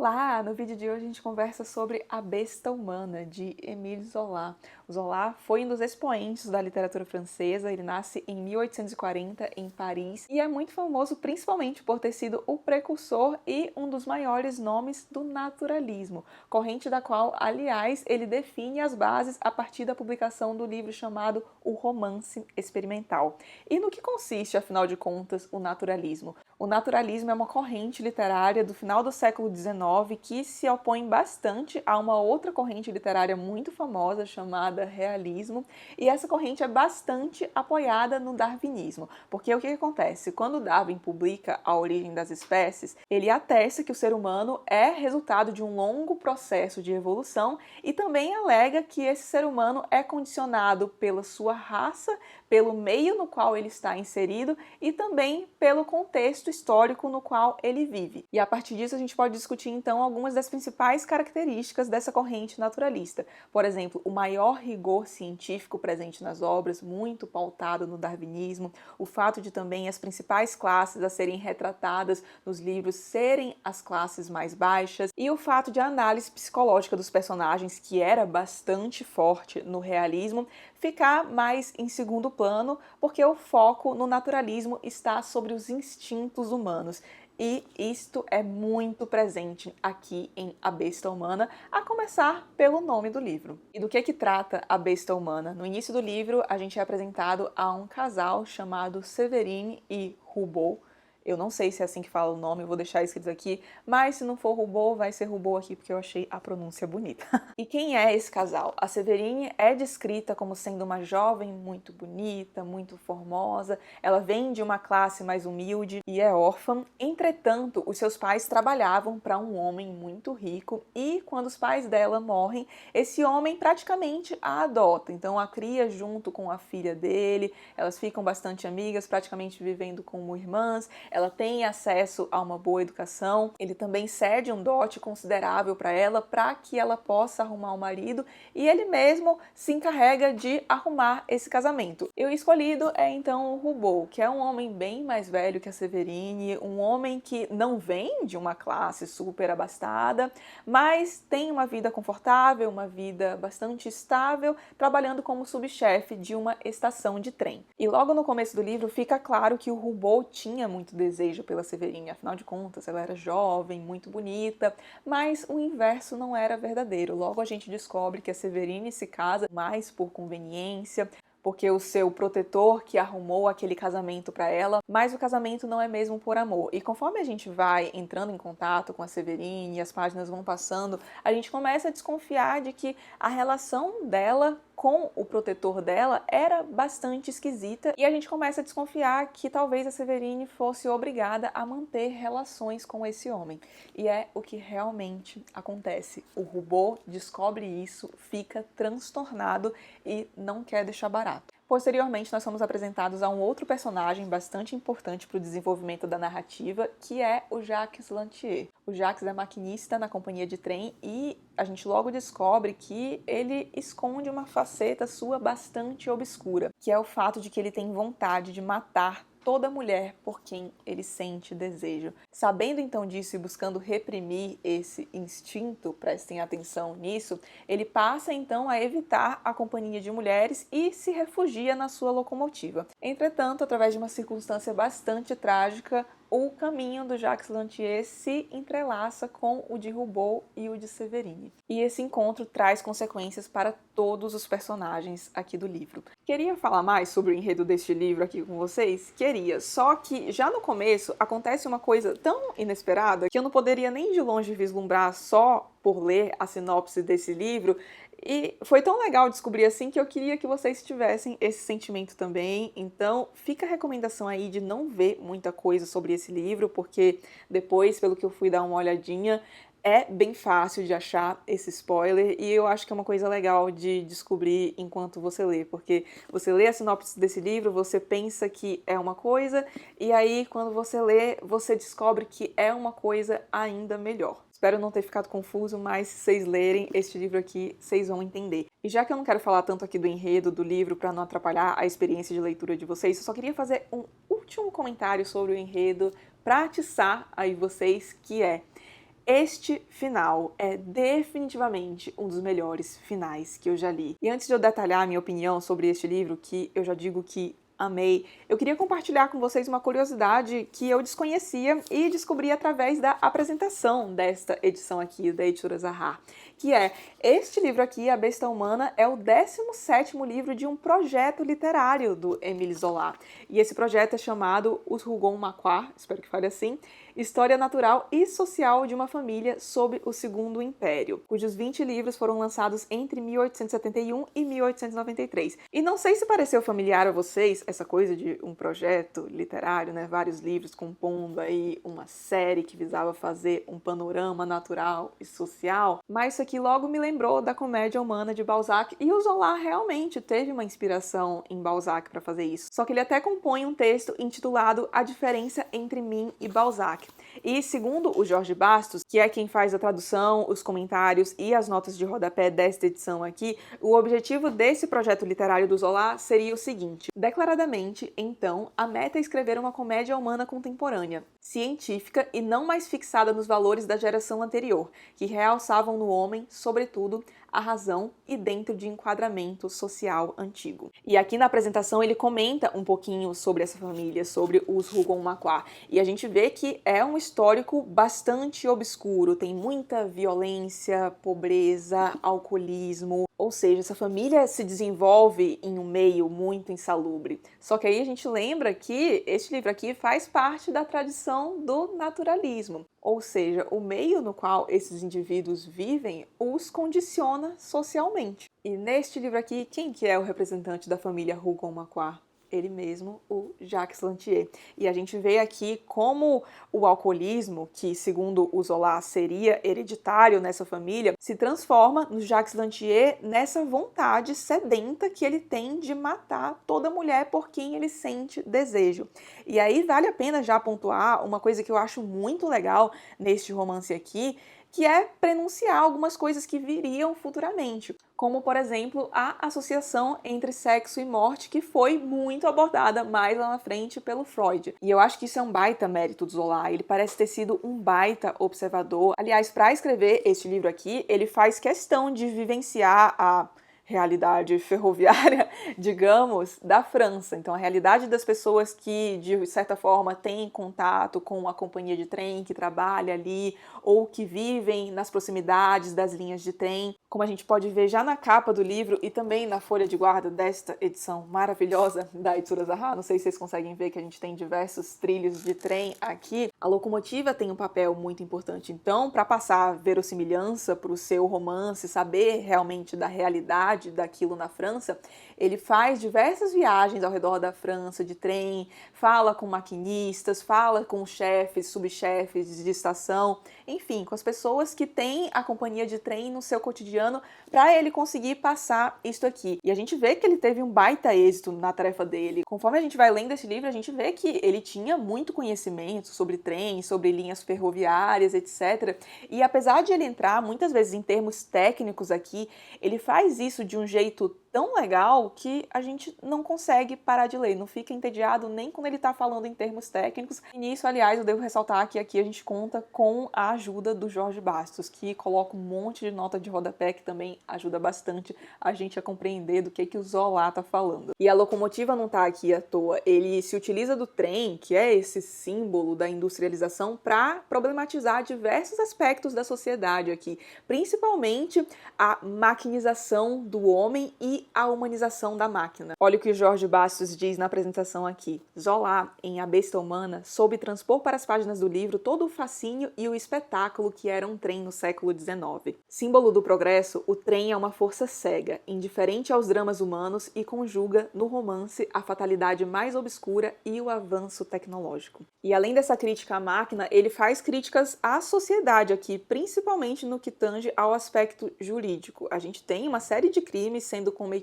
Olá! No vídeo de hoje a gente conversa sobre A Besta Humana, de Émile Zola. O Zola foi um dos expoentes da literatura francesa, ele nasce em 1840 em Paris e é muito famoso principalmente por ter sido o precursor e um dos maiores nomes do naturalismo, corrente da qual, aliás, ele define as bases a partir da publicação do livro chamado O Romance Experimental. E no que consiste, afinal de contas, o naturalismo? O naturalismo é uma corrente literária do final do século XIX que se opõe bastante a uma outra corrente literária muito famosa chamada realismo, e essa corrente é bastante apoiada no darwinismo, porque o que acontece? Quando Darwin publica A Origem das Espécies, ele atesta que o ser humano é resultado de um longo processo de evolução e também alega que esse ser humano é condicionado pela sua raça, pelo meio no qual ele está inserido e também pelo contexto histórico no qual ele vive. E a partir disso a gente pode discutir então algumas das principais características dessa corrente naturalista. Por exemplo, o maior rigor científico presente nas obras, muito pautado no darwinismo, o fato de também as principais classes a serem retratadas nos livros serem as classes mais baixas e o fato de a análise psicológica dos personagens, que era bastante forte no realismo, ficar mais em segundo plano, porque o foco no naturalismo está sobre os instintos humanos. E isto é muito presente aqui em A Besta Humana, a começar pelo nome do livro. E do que trata A Besta Humana? No início do livro, a gente é apresentado a um casal chamado Séverine e Roubaud. Eu não sei se é assim que fala o nome, eu vou deixar escrito aqui, mas se não for Roubaud, vai ser Roubaud aqui, porque eu achei a pronúncia bonita. E quem é esse casal? A Séverine é descrita como sendo uma jovem muito bonita, muito formosa, ela vem de uma classe mais humilde e é órfã. Entretanto, os seus pais trabalhavam para um homem muito rico e quando os pais dela morrem, esse homem praticamente a adota, então a cria junto com a filha dele, elas ficam bastante amigas, praticamente vivendo como irmãs. Ela tem acesso a uma boa educação, ele também cede um dote considerável para ela que ela possa arrumar um marido e ele mesmo se encarrega de arrumar esse casamento. E o escolhido é então o Roubaud, que é um homem bem mais velho que a Séverine, um homem que não vem de uma classe super abastada, mas tem uma vida confortável, uma vida bastante estável, trabalhando como subchefe de uma estação de trem. E logo no começo do livro fica claro que o Roubaud tinha muito desejo pela Séverine, afinal de contas ela era jovem, muito bonita, mas o inverso não era verdadeiro. Logo a gente descobre que a Séverine se casa mais por conveniência, porque o seu protetor que arrumou aquele casamento para ela, mas o casamento não é mesmo por amor. E conforme a gente vai entrando em contato com a Séverine e as páginas vão passando, a gente começa a desconfiar de que a relação dela com o protetor dela era bastante esquisita e a gente começa a desconfiar que talvez a Séverine fosse obrigada a manter relações com esse homem. E é o que realmente acontece. O Roubaud descobre isso, fica transtornado e não quer deixar barato. Posteriormente, nós somos apresentados a um outro personagem bastante importante para o desenvolvimento da narrativa, que é o Jacques Lantier. O Jacques é maquinista na companhia de trem e a gente logo descobre que ele esconde uma faceta sua bastante obscura, que é o fato de que ele tem vontade de matar toda mulher por quem ele sente desejo. Sabendo então disso e buscando reprimir esse instinto, prestem atenção nisso, ele passa então a evitar a companhia de mulheres e se refugia na sua locomotiva. Entretanto, através de uma circunstância bastante trágica, o caminho do Jacques Lantier se entrelaça com o de Roubaud e o de Séverine. E esse encontro traz consequências para todos os personagens aqui do livro. Queria falar mais sobre o enredo deste livro aqui com vocês? Queria, só que já no começo acontece uma coisa tão inesperada que eu não poderia nem de longe vislumbrar só por ler a sinopse desse livro. E foi tão legal descobrir assim que eu queria que vocês tivessem esse sentimento também. Então fica a recomendação aí de não ver muita coisa sobre esse livro, porque depois, pelo que eu fui dar uma olhadinha, é bem fácil de achar esse spoiler e eu acho que é uma coisa legal de descobrir enquanto você lê, porque você lê a sinopse desse livro, você pensa que é uma coisa e aí quando você lê, você descobre que é uma coisa ainda melhor. Espero não ter ficado confuso, mas se vocês lerem este livro aqui, vocês vão entender. E já que eu não quero falar tanto aqui do enredo do livro para não atrapalhar a experiência de leitura de vocês, eu só queria fazer um último comentário sobre o enredo para atiçar aí vocês, que é Este final é definitivamente um dos melhores finais que eu já li. E antes de eu detalhar a minha opinião sobre este livro, que eu já digo que amei, eu queria compartilhar com vocês uma curiosidade que eu desconhecia e descobri através da apresentação desta edição aqui da Editora Zahar, que é, este livro aqui, A Besta Humana, é o 17º livro de um projeto literário do Émile Zola. E esse projeto é chamado Os Rougon-Macquart, espero que fale assim, História Natural e Social de uma Família sob o Segundo Império, cujos 20 livros foram lançados entre 1871 e 1893. E não sei se pareceu familiar a vocês essa coisa de um projeto literário, né? Vários livros compondo aí uma série que visava fazer um panorama natural e social, mas isso aqui logo me lembrou da Comédia Humana de Balzac, e o Zola realmente teve uma inspiração em Balzac para fazer isso. Só que ele até compõe um texto intitulado A Diferença entre Mim e Balzac. E segundo o Jorge Bastos, que é quem faz a tradução, os comentários e as notas de rodapé desta edição aqui, o objetivo desse projeto literário do Zola seria o seguinte: declaradamente, então, a meta é escrever uma comédia humana contemporânea, científica e não mais fixada nos valores da geração anterior, que realçavam no homem, sobretudo, a razão e dentro de enquadramento social antigo. E aqui na apresentação ele comenta um pouquinho sobre essa família, sobre os Rougon-Macquart, e a gente vê que é um histórico bastante obscuro, tem muita violência, pobreza, alcoolismo, ou seja, essa família se desenvolve em um meio muito insalubre. Só que aí a gente lembra que este livro aqui faz parte da tradição do naturalismo, ou seja, o meio no qual esses indivíduos vivem os condiciona socialmente. E neste livro aqui, quem que é o representante da família Rougon-Macquart? Ele mesmo, o Jacques Lantier. E a gente vê aqui como o alcoolismo, que segundo o Zola seria hereditário nessa família, se transforma no Jacques Lantier nessa vontade sedenta que ele tem de matar toda mulher por quem ele sente desejo. E aí vale a pena já pontuar uma coisa que eu acho muito legal neste romance aqui, que é prenunciar algumas coisas que viriam futuramente, como, por exemplo, a associação entre sexo e morte, que foi muito abordada mais lá na frente pelo Freud. E eu acho que isso é um baita mérito do Zola, ele parece ter sido um baita observador. Aliás, para escrever este livro aqui, ele faz questão de vivenciar a realidade ferroviária, digamos, da França. Então, a realidade das pessoas que, de certa forma, têm contato com a companhia de trem, que trabalha ali, ou que vivem nas proximidades das linhas de trem. Como a gente pode ver já na capa do livro e também na folha de guarda desta edição maravilhosa da Editora Zahar, não sei se vocês conseguem ver que a gente tem diversos trilhos de trem aqui, a locomotiva tem um papel muito importante. Então, para passar verossimilhança para o seu romance, saber realmente da realidade daquilo na França, ele faz diversas viagens ao redor da França de trem, fala com maquinistas, fala com chefes, subchefes de estação, enfim, com as pessoas que têm a companhia de trem no seu cotidiano para ele conseguir passar isto aqui. E a gente vê que ele teve um baita êxito na tarefa dele. Conforme a gente vai lendo esse livro, a gente vê que ele tinha muito conhecimento sobre trem, sobre linhas ferroviárias, etc. E apesar de ele entrar muitas vezes em termos técnicos aqui, ele faz isso de um jeito tão legal que a gente não consegue parar de ler, não fica entediado nem quando ele está falando em termos técnicos. E nisso, aliás, eu devo ressaltar que aqui a gente conta com a ajuda do Jorge Bastos, que coloca um monte de nota de rodapé que também ajuda bastante a gente a compreender do que o Zola está falando. E a locomotiva não está aqui à toa, ele se utiliza do trem, que é esse símbolo da industrialização, para problematizar diversos aspectos da sociedade aqui, principalmente a maquinização do homem e a humanização da máquina. Olha o que o Jorge Bastos diz na apresentação aqui. Zola, em A Besta Humana, soube transpor para as páginas do livro todo o fascínio e o espetáculo que era um trem no século XIX. Símbolo do progresso, o trem é uma força cega, indiferente aos dramas humanos e conjuga no romance a fatalidade mais obscura e o avanço tecnológico. E além dessa crítica à máquina, ele faz críticas à sociedade aqui, principalmente no que tange ao aspecto jurídico. A gente tem uma série de crimes sendo cometidas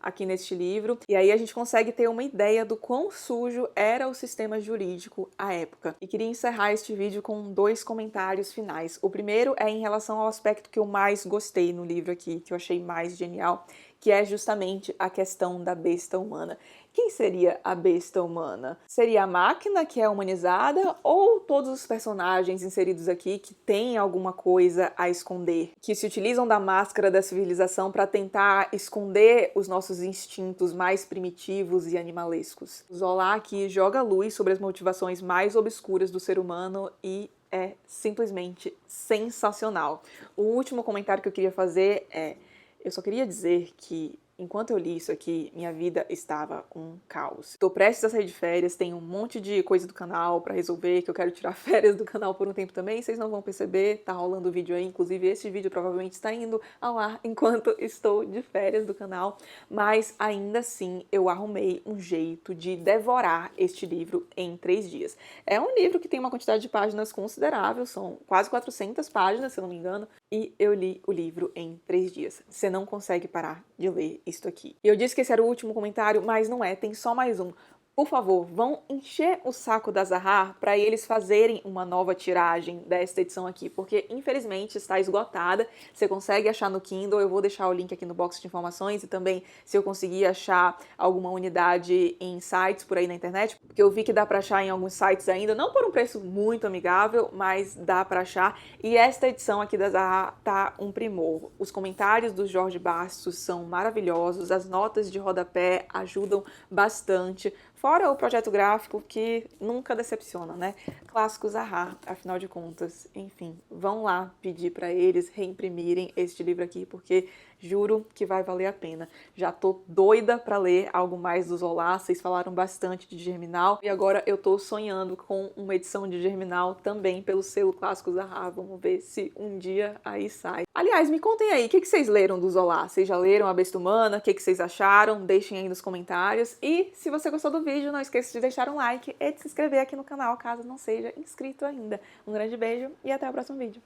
aqui neste livro, e aí a gente consegue ter uma ideia do quão sujo era o sistema jurídico à época. E queria encerrar este vídeo com 2 comentários finais. O primeiro é em relação ao aspecto que eu mais gostei no livro aqui, que eu achei mais genial, que é justamente a questão da besta humana. Quem seria a besta humana? Seria a máquina que é humanizada ou todos os personagens inseridos aqui que têm alguma coisa a esconder, que se utilizam da máscara da civilização para tentar esconder os nossos instintos mais primitivos e animalescos? Zola aqui joga luz sobre as motivações mais obscuras do ser humano e é simplesmente sensacional. O último comentário que eu queria fazer é: eu só queria dizer que enquanto eu li isso aqui, minha vida estava um caos. Tô prestes a sair de férias, tem um monte de coisa do canal pra resolver, que eu quero tirar férias do canal por um tempo também, vocês não vão perceber, tá rolando o vídeo aí, inclusive esse vídeo provavelmente está indo ao ar enquanto estou de férias do canal, mas ainda assim eu arrumei um jeito de devorar este livro em 3 dias. É um livro que tem uma quantidade de páginas considerável, são quase 400 páginas, se eu não me engano, e eu li o livro em 3 dias. Você não consegue parar de ler isto aqui. Eu disse que esse era o último comentário, mas não é, tem só mais um. Por favor, vão encher o saco da Zahar para eles fazerem uma nova tiragem desta edição aqui, porque infelizmente está esgotada. Você consegue achar no Kindle, eu vou deixar o link aqui no box de informações e também se eu conseguir achar alguma unidade em sites por aí na internet, porque eu vi que dá para achar em alguns sites ainda, não por um preço muito amigável, mas dá para achar. E esta edição aqui da Zahar tá um primor. Os comentários do Jorge Bastos são maravilhosos, as notas de rodapé ajudam bastante. Fora o projeto gráfico, que nunca decepciona, né? Clássicos Zahar, afinal de contas. Enfim, vão lá pedir para eles reimprimirem este livro aqui, porque juro que vai valer a pena. Já tô doida para ler algo mais do Zola, vocês falaram bastante de Germinal, e agora eu tô sonhando com uma edição de Germinal também pelo selo Clássicos Zahar. Vamos ver se um dia aí sai. Aliás, me contem aí, o que vocês leram do Zola? Vocês já leram A Besta Humana? O que vocês acharam? Deixem aí nos comentários. E se você gostou do vídeo, não esqueça de deixar um like e de se inscrever aqui no canal, caso não seja inscrito ainda. Um grande beijo e até o próximo vídeo.